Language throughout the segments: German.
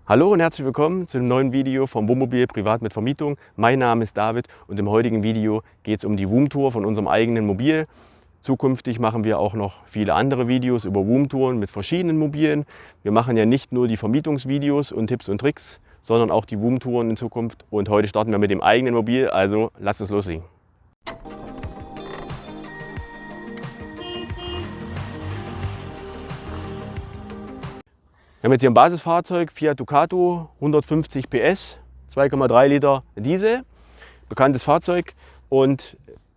Hallo und herzlich willkommen zu einem neuen Video vom Wohnmobil Privat mit Vermietung. Mein Name ist David und im heutigen Video geht es um die Woom-Tour von unserem eigenen Mobil. Zukünftig machen wir auch noch viele andere Videos über Woom-Touren mit verschiedenen Mobilen. Wir machen ja nicht nur die Vermietungsvideos und Tipps und Tricks, sondern auch die Woom-Touren in Zukunft. Und heute starten wir mit dem eigenen Mobil, also lasst es loslegen. Wir haben jetzt hier ein Basisfahrzeug, Fiat Ducato, 150 PS, 2,3 Liter Diesel, bekanntes Fahrzeug. Und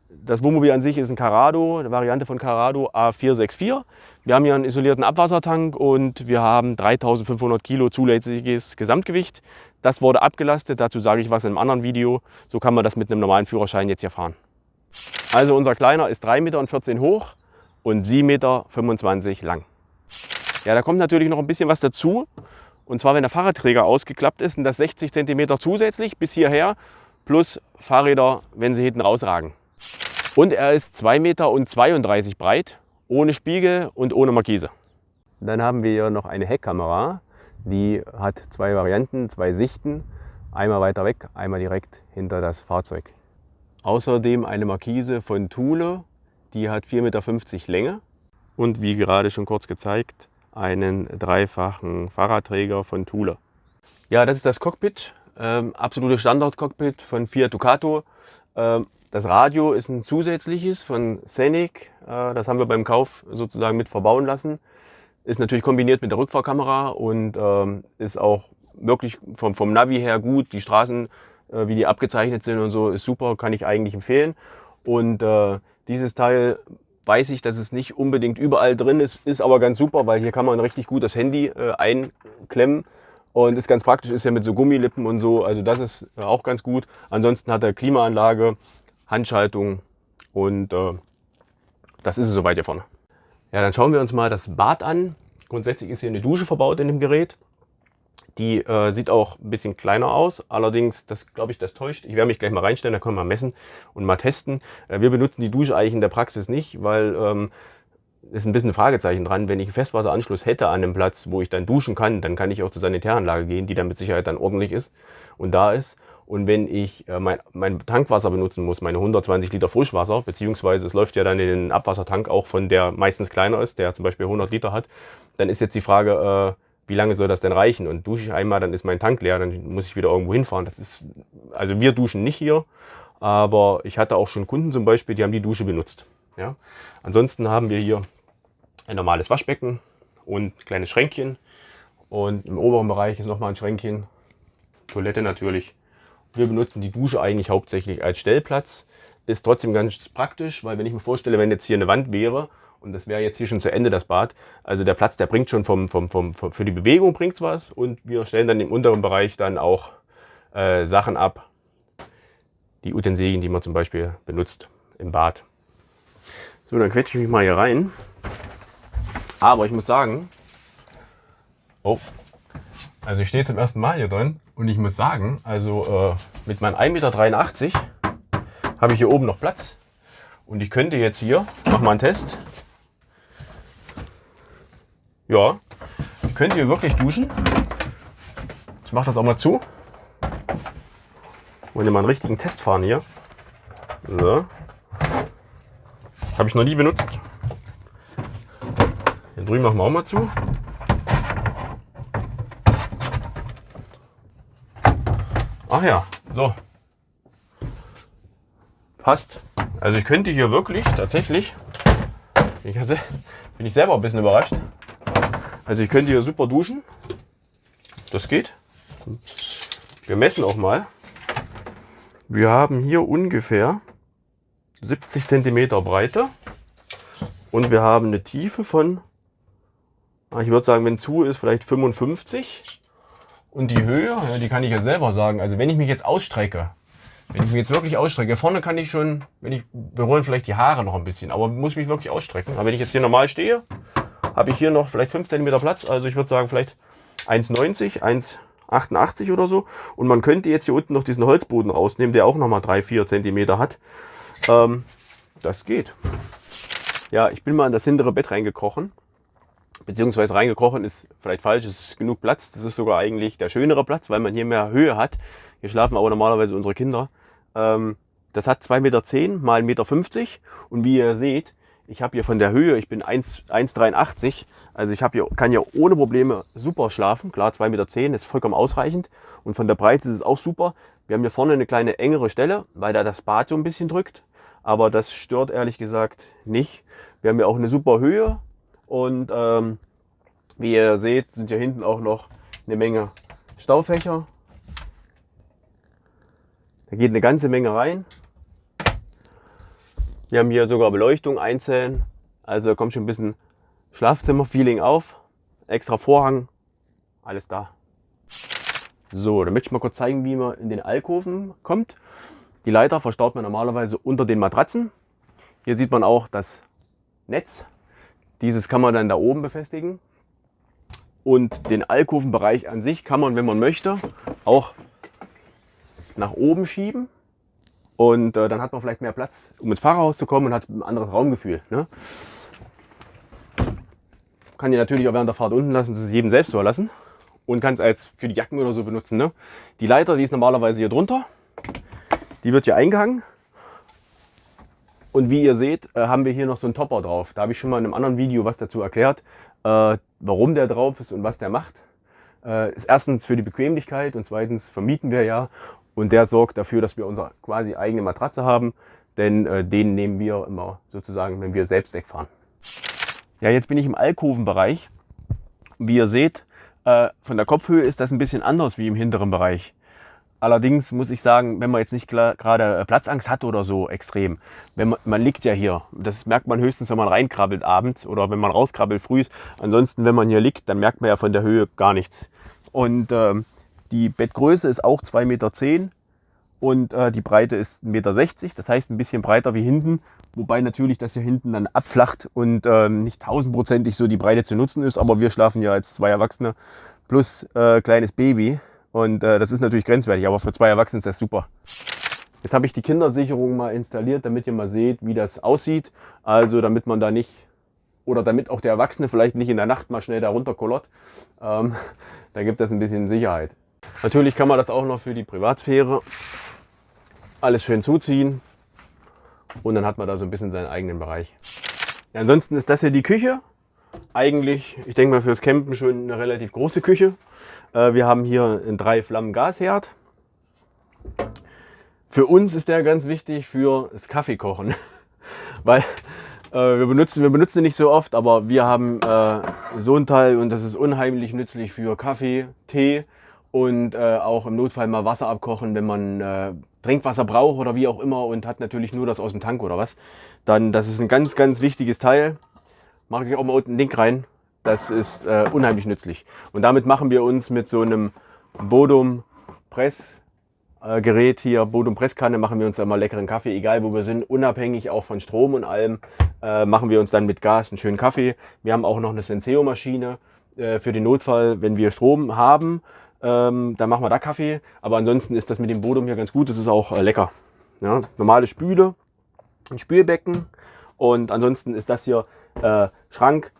das Wohnmobil an sich ist ein Carrado, eine Variante von Carrado A464. Wir haben hier einen isolierten Abwassertank und wir haben 3500 Kilo zulässiges Gesamtgewicht. Das wurde abgelastet, dazu sage ich was in einem anderen Video. So kann man das mit einem normalen Führerschein jetzt hier fahren. Also unser Kleiner ist 3,14 Meter hoch und 7,25 Meter lang. Ja, da kommt natürlich noch ein bisschen was dazu. Und zwar, wenn der Fahrradträger ausgeklappt ist, sind das 60 cm zusätzlich bis hierher, plus Fahrräder, wenn sie hinten rausragen. Und er ist 2,32 Meter breit, ohne Spiegel und ohne Markise. Dann haben wir hier noch eine Heckkamera. Die hat zwei Varianten, zwei Sichten. Einmal weiter weg, einmal direkt hinter das Fahrzeug. Außerdem eine Markise von Thule, die hat 4,50 Meter Länge. Und wie gerade schon kurz gezeigt, einen dreifachen Fahrradträger von Thule. Ja, das ist das Cockpit, absolutes Standard-Cockpit von Fiat Ducato. Das Radio ist ein zusätzliches von Scenic, das haben wir beim Kauf sozusagen mit verbauen lassen. Ist natürlich kombiniert mit der Rückfahrkamera und ist auch wirklich vom Navi her gut. Die Straßen, wie die abgezeichnet sind und so, ist super, kann ich eigentlich empfehlen. Und dieses Teil weiß ich, dass es nicht unbedingt überall drin ist, ist aber ganz super, weil hier kann man richtig gut das Handy einklemmen und ist ganz praktisch, ist ja mit so Gummilippen und so, also das ist auch ganz gut. Ansonsten hat er Klimaanlage, Handschaltung und das ist es soweit hier vorne. Ja, dann schauen wir uns mal das Bad an. Grundsätzlich ist hier eine Dusche verbaut in dem Gerät. Die sieht auch ein bisschen kleiner aus, allerdings, das glaube ich, das täuscht. Ich werde mich gleich mal reinstellen, da können wir mal messen und mal testen. Wir benutzen die Dusche eigentlich in der Praxis nicht, weil ist ein bisschen ein Fragezeichen dran. Wenn ich einen Festwasseranschluss hätte an einem Platz, wo ich dann duschen kann, dann kann ich auch zur Sanitäranlage gehen, die dann mit Sicherheit dann ordentlich ist und da ist. Und wenn ich mein Tankwasser benutzen muss, meine 120 Liter Frischwasser, beziehungsweise es läuft ja dann in den Abwassertank auch von der meistens kleiner ist, der zum Beispiel 100 Liter hat, dann ist jetzt die Frage, wie lange soll das denn reichen? Und dusche ich einmal, dann ist mein Tank leer, dann muss ich wieder irgendwo hinfahren. Das ist, also wir duschen nicht hier, aber ich hatte auch schon Kunden zum Beispiel, die haben die Dusche benutzt. Ja? Ansonsten haben wir hier ein normales Waschbecken und ein kleines Schränkchen. Und im oberen Bereich ist nochmal ein Schränkchen, Toilette natürlich. Wir benutzen die Dusche eigentlich hauptsächlich als Stellplatz. Ist trotzdem ganz praktisch, weil wenn ich mir vorstelle, wenn jetzt hier eine Wand wäre, und das wäre jetzt hier schon zu Ende, das Bad. Also der Platz, der bringt schon für die Bewegung bringt's was. Und wir stellen dann im unteren Bereich dann auch Sachen ab. Die Utensilien, die man zum Beispiel benutzt im Bad. So, dann quetsche ich mich mal hier rein. Aber ich muss sagen, also ich stehe zum ersten Mal hier drin. Und ich muss sagen, also mit meinen 1,83 Meter habe ich hier oben noch Platz. Und ich könnte jetzt hier, mach mal einen Test. Ja, ich könnte hier wirklich duschen. Ich mache das auch mal zu. Wollen wir mal einen richtigen Test fahren hier. So. Habe ich noch nie benutzt. Hier drüben machen wir auch mal zu. Ach ja, so. Passt. Also ich könnte hier wirklich, tatsächlich, bin ich selber ein bisschen überrascht. Also ich könnte hier super duschen. Das geht. Wir messen auch mal. Wir haben hier ungefähr 70 cm Breite. Und wir haben eine Tiefe von, ich würde sagen, wenn zu ist, vielleicht 55. Und die Höhe, ja, die kann ich ja selber sagen. Also wenn ich mich jetzt ausstrecke, wenn ich mich jetzt wirklich ausstrecke, vorne kann ich schon, wir rollen vielleicht die Haare noch ein bisschen, aber muss mich wirklich ausstrecken. Aber wenn ich jetzt hier normal stehe, habe ich hier noch vielleicht 5 cm Platz. Also ich würde sagen vielleicht 1,90, 1,88 oder so. Und man könnte jetzt hier unten noch diesen Holzboden rausnehmen, der auch nochmal 3-4 cm hat. Das geht. Ja, ich bin mal in das hintere Bett reingekrochen. beziehungsweise reingekrochen ist vielleicht falsch, es ist genug Platz. Das ist sogar eigentlich der schönere Platz, weil man hier mehr Höhe hat. Hier schlafen aber normalerweise unsere Kinder. Das hat 2,10 Meter mal 1,50 Meter und wie ihr seht, ich habe hier von der Höhe, ich bin 1,83, also kann hier ohne Probleme super schlafen. Klar, 2,10 Meter ist vollkommen ausreichend und von der Breite ist es auch super. Wir haben hier vorne eine kleine engere Stelle, weil da das Bad so ein bisschen drückt, aber das stört ehrlich gesagt nicht. Wir haben hier auch eine super Höhe und wie ihr seht, sind hier hinten auch noch eine Menge Staufächer. Da geht eine ganze Menge rein. Wir haben hier sogar Beleuchtung einzeln, also da kommt schon ein bisschen Schlafzimmer-Feeling auf. Extra Vorhang, alles da. So, dann möchte ich mal kurz zeigen, wie man in den Alkoven kommt. Die Leiter verstaut man normalerweise unter den Matratzen. Hier sieht man auch das Netz. Dieses kann man dann da oben befestigen. Und den Alkovenbereich an sich kann man, wenn man möchte, auch nach oben schieben. Und dann hat man vielleicht mehr Platz, um ins Fahrerhaus zu kommen und hat ein anderes Raumgefühl. Ne? Kann die natürlich auch während der Fahrt unten lassen, das ist jedem selbst überlassen. Und kann es als für die Jacken oder so benutzen. Ne? Die Leiter, die ist normalerweise hier drunter. Die wird hier eingehangen. Und wie ihr seht, haben wir hier noch so einen Topper drauf. Da habe ich schon mal in einem anderen Video was dazu erklärt, warum der drauf ist und was der macht. Ist erstens für die Bequemlichkeit und zweitens vermieten wir ja. Und der sorgt dafür, dass wir unsere quasi eigene Matratze haben, denn den nehmen wir immer sozusagen, wenn wir selbst wegfahren. Ja, jetzt bin ich im Alkovenbereich. Wie ihr seht, von der Kopfhöhe ist das ein bisschen anders wie im hinteren Bereich. Allerdings muss ich sagen, wenn man jetzt nicht gerade Platzangst hat oder so extrem, man liegt ja hier, das merkt man höchstens, wenn man reinkrabbelt abends oder wenn man rauskrabbelt früh. Ansonsten, wenn man hier liegt, dann merkt man ja von der Höhe gar nichts. Und die Bettgröße ist auch 2,10 Meter und die Breite ist 1,60 Meter. Das heißt ein bisschen breiter wie hinten, wobei natürlich das hier hinten dann abflacht und nicht tausendprozentig so die Breite zu nutzen ist. Aber wir schlafen ja als 2 Erwachsene plus kleines Baby und das ist natürlich grenzwertig, aber für 2 Erwachsene ist das super. Jetzt habe ich die Kindersicherung mal installiert, damit ihr mal seht, wie das aussieht. Also damit man da nicht, oder damit auch der Erwachsene vielleicht nicht in der Nacht mal schnell da runterkollert. Da gibt es ein bisschen Sicherheit. Natürlich kann man das auch noch für die Privatsphäre alles schön zuziehen und dann hat man da so ein bisschen seinen eigenen Bereich. Ja, ansonsten ist das hier die Küche. Eigentlich, ich denke mal fürs Campen schon eine relativ große Küche. Wir haben hier einen 3-Flammen-Gasherd. Für uns ist der ganz wichtig für das Kaffeekochen, weil wir benutzen ihn nicht so oft, aber wir haben so ein Teil und das ist unheimlich nützlich für Kaffee, Tee und auch im Notfall mal Wasser abkochen, wenn man Trinkwasser braucht oder wie auch immer und hat natürlich nur das aus dem Tank oder was. Dann, das ist ein ganz, ganz wichtiges Teil. Mache ich auch mal unten einen Link rein. Das ist unheimlich nützlich. Und damit machen wir uns mit so einem Bodum Pressgerät hier, Bodum Presskanne, machen wir uns dann mal leckeren Kaffee, egal wo wir sind, unabhängig auch von Strom und allem, machen wir uns dann mit Gas einen schönen Kaffee. Wir haben auch noch eine Senseo-Maschine für den Notfall, wenn wir Strom haben, dann machen wir da Kaffee. Aber ansonsten ist das mit dem Bodum hier ganz gut, das ist auch lecker. Ja, normale Spüle, ein Spülbecken und ansonsten ist das hier Schrank.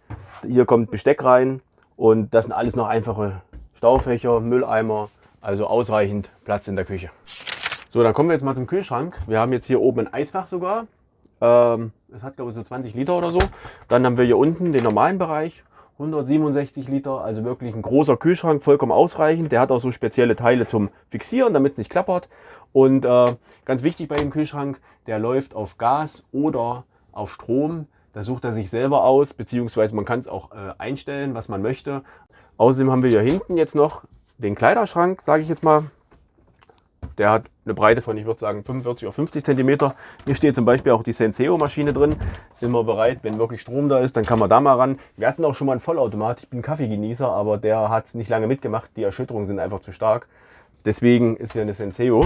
Hier kommt Besteck rein und das sind alles noch einfache Staufächer, Mülleimer, also ausreichend Platz in der Küche. So, dann kommen wir jetzt mal zum Kühlschrank. Wir haben jetzt hier oben ein Eisfach sogar. Es hat glaube ich so 20 Liter oder so. Dann haben wir hier unten den normalen Bereich, 167 Liter, also wirklich ein großer Kühlschrank, vollkommen ausreichend. Der hat auch so spezielle Teile zum Fixieren, damit es nicht klappert. Und ganz wichtig bei dem Kühlschrank, der läuft auf Gas oder auf Strom. Da sucht er sich selber aus, beziehungsweise man kann es auch einstellen, was man möchte. Außerdem haben wir hier hinten jetzt noch den Kleiderschrank, sage ich jetzt mal. Der hat eine Breite von, ich würde sagen, 45 auf 50 cm. Hier steht zum Beispiel auch die Senseo-Maschine drin. Immer bereit, wenn wirklich Strom da ist, dann kann man da mal ran. Wir hatten auch schon mal einen Vollautomat. Ich bin Kaffeegenießer, aber der hat es nicht lange mitgemacht. Die Erschütterungen sind einfach zu stark. Deswegen ist hier eine Senseo.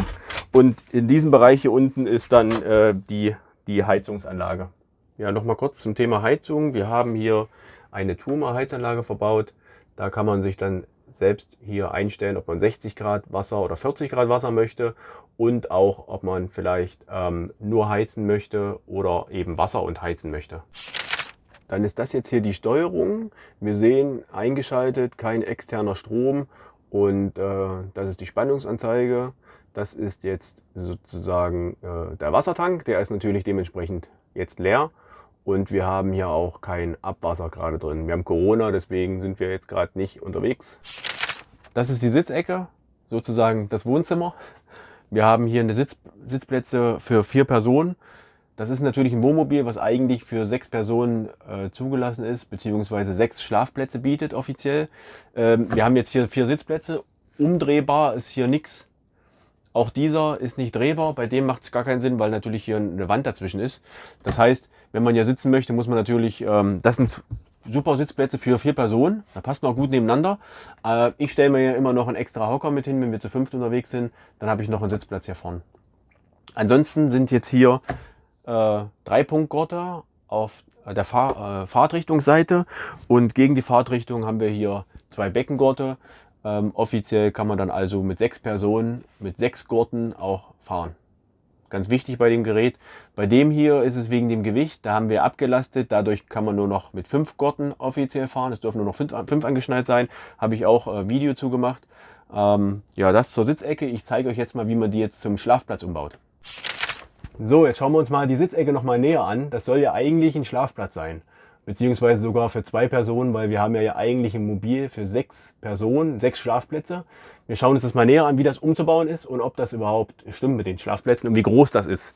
Und in diesem Bereich hier unten ist dann die Heizungsanlage. Ja, nochmal kurz zum Thema Heizung. Wir haben hier eine Tuma-Heizanlage verbaut. Da kann man sich dann selbst hier einstellen, ob man 60 Grad Wasser oder 40 Grad Wasser möchte und auch, ob man vielleicht nur heizen möchte oder eben Wasser und heizen möchte. Dann ist das jetzt hier die Steuerung. Wir sehen eingeschaltet, kein externer Strom und das ist die Spannungsanzeige. Das ist jetzt sozusagen der Wassertank. Der ist natürlich dementsprechend jetzt leer und wir haben hier auch kein Abwasser gerade drin. Wir haben Corona, deswegen sind wir jetzt gerade nicht unterwegs. Das ist die Sitzecke, sozusagen das Wohnzimmer. Wir haben hier eine Sitzplätze für 4 Personen. Das ist natürlich ein Wohnmobil, was eigentlich für 6 Personen zugelassen ist, beziehungsweise 6 Schlafplätze bietet offiziell. Wir haben jetzt hier 4 Sitzplätze. Umdrehbar ist hier nichts. Auch dieser ist nicht drehbar. Bei dem macht es gar keinen Sinn, weil natürlich hier eine Wand dazwischen ist. Das heißt, wenn man hier sitzen möchte, muss man natürlich, das sind super Sitzplätze für 4 Personen. Da passt man auch gut nebeneinander. Ich stelle mir hier immer noch einen extra Hocker mit hin, wenn wir zu 5 unterwegs sind. Dann habe ich noch einen Sitzplatz hier vorne. Ansonsten sind jetzt hier 3-Punkt-Gurte auf der Fahrtrichtungsseite und gegen die Fahrtrichtung haben wir hier 2 Beckengurte. Offiziell kann man dann also mit 6 Personen, mit 6 Gurten auch fahren. Ganz wichtig bei dem Gerät. Bei dem hier ist es wegen dem Gewicht, da haben wir abgelastet. Dadurch kann man nur noch mit 5 Gurten offiziell fahren. Es dürfen nur noch 5 angeschnallt sein. Habe ich auch Video zugemacht. Ja, das zur Sitzecke. Ich zeige euch jetzt mal, wie man die jetzt zum Schlafplatz umbaut. So, jetzt schauen wir uns mal die Sitzecke noch mal näher an. Das soll ja eigentlich ein Schlafplatz sein. Beziehungsweise sogar für 2 Personen, weil wir haben ja eigentlich ein Mobil für 6 Personen, 6 Schlafplätze. Wir schauen uns das mal näher an, wie das umzubauen ist und ob das überhaupt stimmt mit den Schlafplätzen und wie groß das ist.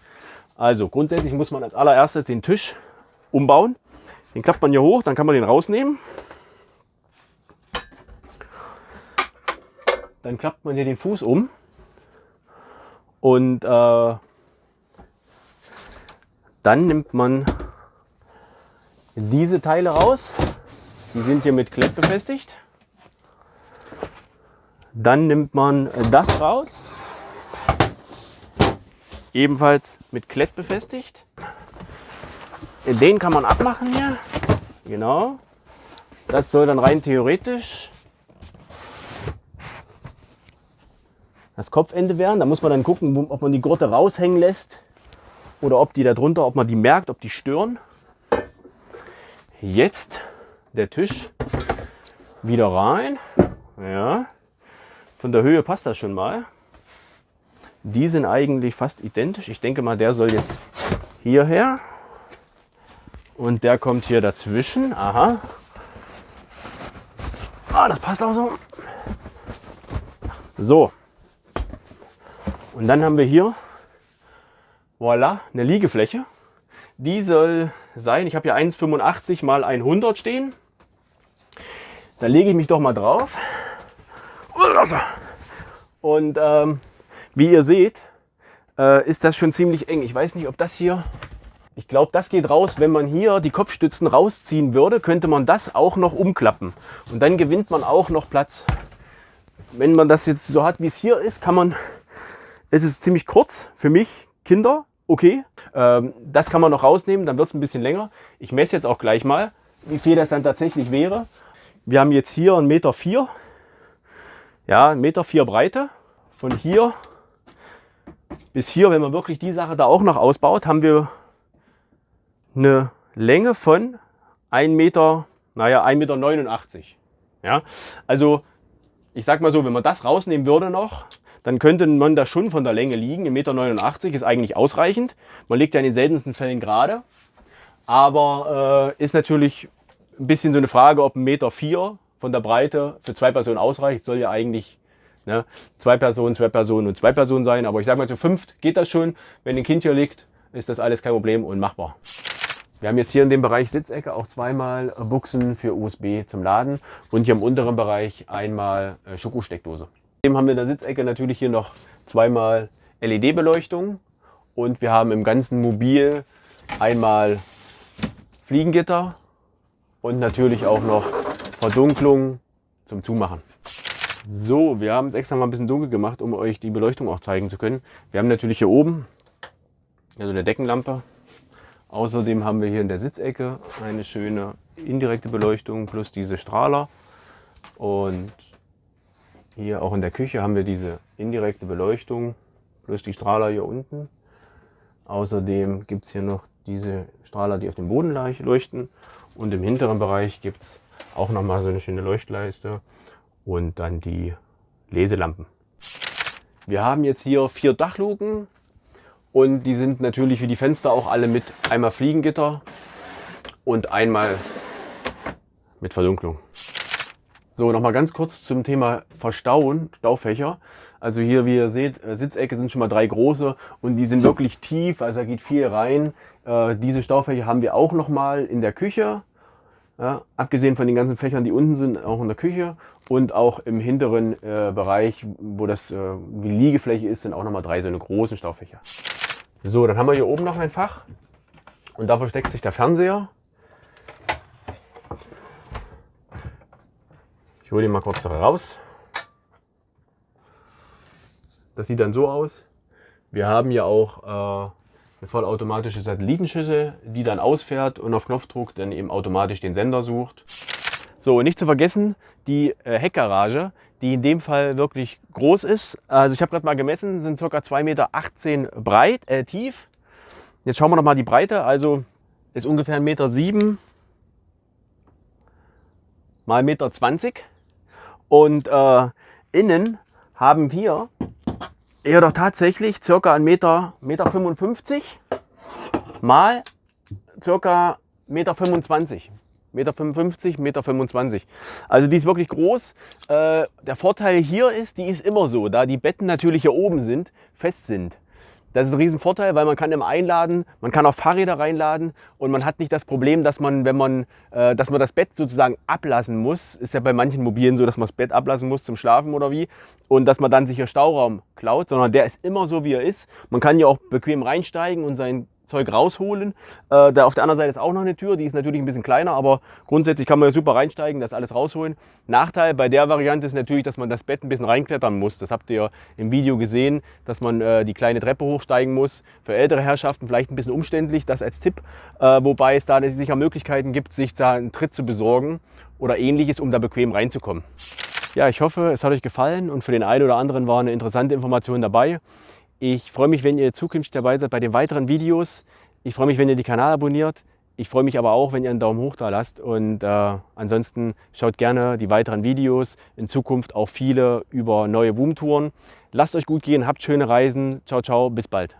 Also grundsätzlich muss man als allererstes den Tisch umbauen. Den klappt man hier hoch, dann kann man den rausnehmen. Dann klappt man hier den Fuß um und dann nimmt man diese Teile raus. Die sind hier mit Klett befestigt. Dann nimmt man das raus. Ebenfalls mit Klett befestigt. Den kann man abmachen hier. Genau. Das soll dann rein theoretisch das Kopfende werden. Da muss man dann gucken, ob man die Gurte raushängen lässt oder ob die da drunter, ob man die merkt, ob die stören. Jetzt der Tisch wieder rein. Ja. Von der Höhe passt das schon mal. Die sind eigentlich fast identisch. Ich denke mal, der soll jetzt hierher. Und der kommt hier dazwischen. Aha. Ah, das passt auch so. So. Und dann haben wir hier, voilà, eine Liegefläche. Die soll sein, ich habe hier 1,85 mal 100 stehen. Da lege ich mich doch mal drauf. Und wie ihr seht, ist das schon ziemlich eng. Ich weiß nicht, ob das hier, ich glaube, das geht raus. Wenn man hier die Kopfstützen rausziehen würde, könnte man das auch noch umklappen. Und dann gewinnt man auch noch Platz. Wenn man das jetzt so hat, wie es hier ist, es ist ziemlich kurz für mich, Kinder, okay. Das kann man noch rausnehmen, dann wird es ein bisschen länger. Ich messe jetzt auch gleich mal, wie viel das dann tatsächlich wäre. Wir haben jetzt hier 1,04 Meter. Ja, 1,04 Meter Breite. Von hier bis hier, wenn man wirklich die Sache da auch noch ausbaut, haben wir eine Länge von 1,89 Meter. Ja, also ich sag mal so, wenn man das rausnehmen würde noch, dann könnte man da schon von der Länge liegen. 1,89 Meter ist eigentlich ausreichend. Man liegt ja in den seltensten Fällen gerade. Aber ist natürlich ein bisschen so eine Frage, ob 1,04 Meter von der Breite für 2 Personen ausreicht. Soll ja eigentlich 2 Personen, 2 Personen und 2 Personen sein. Aber ich sage mal, zu 5 geht das schon. Wenn ein Kind hier liegt, ist das alles kein Problem und machbar. Wir haben jetzt hier in dem Bereich Sitzecke auch zweimal Buchsen für USB zum Laden und hier im unteren Bereich einmal Schokosteckdose. Außerdem haben wir in der Sitzecke natürlich hier noch zweimal LED-Beleuchtung und wir haben im ganzen Mobil einmal Fliegengitter und natürlich auch noch Verdunklung zum Zumachen. So, wir haben es extra mal ein bisschen dunkel gemacht, um euch die Beleuchtung auch zeigen zu können. Wir haben natürlich hier oben also eine Deckenlampe. Außerdem haben wir hier in der Sitzecke eine schöne indirekte Beleuchtung plus diese Strahler. Und hier auch in der Küche haben wir diese indirekte Beleuchtung plus die Strahler hier unten. Außerdem gibt es hier noch diese Strahler, die auf dem Boden leuchten. Und im hinteren Bereich gibt es auch nochmal so eine schöne Leuchtleiste und dann die Leselampen. Wir haben jetzt hier 4 Dachluken und die sind natürlich wie die Fenster auch alle mit einmal Fliegengitter und einmal mit Verdunklung. So, nochmal ganz kurz zum Thema Verstauen, Staufächer. Also hier, wie ihr seht, Sitzecke sind schon mal 3 große und die sind wirklich tief, also da geht viel rein. Diese Staufächer haben wir auch nochmal in der Küche. Ja, abgesehen von den ganzen Fächern, die unten sind, auch in der Küche und auch im hinteren Bereich, wo das wie Liegefläche ist, sind auch nochmal 3 so eine großen Staufächer. So, dann haben wir hier oben noch ein Fach und da versteckt sich der Fernseher. Ich hole den mal kurz raus. Das sieht dann so aus. Wir haben hier auch eine vollautomatische Satellitenschüssel, die dann ausfährt und auf Knopfdruck dann eben automatisch den Sender sucht. So, und nicht zu vergessen, die Heckgarage, die in dem Fall wirklich groß ist. Also ich habe gerade mal gemessen, sind ca. 2,18 Meter breit, tief. Jetzt schauen wir noch mal die Breite, also ist ungefähr 1,7 Meter mal 1,20 Meter. Und innen haben wir ja doch tatsächlich ca. 1,55 Meter mal ca. 1,25 Meter. 1,55 Meter, 1,25 Meter. Also die ist wirklich groß. Der Vorteil hier ist, die ist immer so, da die Betten natürlich hier oben sind, fest sind. Das ist ein riesen Vorteil, weil man kann immer einladen, man kann auch Fahrräder reinladen und man hat nicht das Problem, dass man, wenn man, dass man das Bett sozusagen ablassen muss. Ist ja bei manchen Mobilen so, dass man das Bett ablassen muss zum Schlafen oder wie. Und dass man dann sich hier Stauraum klaut, sondern der ist immer so, wie er ist. Man kann hier auch bequem reinsteigen und sein Zeug rausholen. Da auf der anderen Seite ist auch noch eine Tür, die ist natürlich ein bisschen kleiner, aber grundsätzlich kann man ja super reinsteigen, das alles rausholen. Nachteil bei der Variante ist natürlich, dass man das Bett ein bisschen reinklettern muss. Das habt ihr ja im Video gesehen, dass man die kleine Treppe hochsteigen muss. Für ältere Herrschaften vielleicht ein bisschen umständlich, das als Tipp. Wobei es da sicher Möglichkeiten gibt, sich da einen Tritt zu besorgen oder ähnliches, um da bequem reinzukommen. Ja, ich hoffe, es hat euch gefallen und für den einen oder anderen war eine interessante Information dabei. Ich freue mich, wenn ihr zukünftig dabei seid bei den weiteren Videos. Ich freue mich, wenn ihr den Kanal abonniert. Ich freue mich aber auch, wenn ihr einen Daumen hoch da lasst. Und ansonsten schaut gerne die weiteren Videos. In Zukunft auch viele über neue WUM-Touren. Lasst euch gut gehen, habt schöne Reisen. Ciao, ciao, bis bald.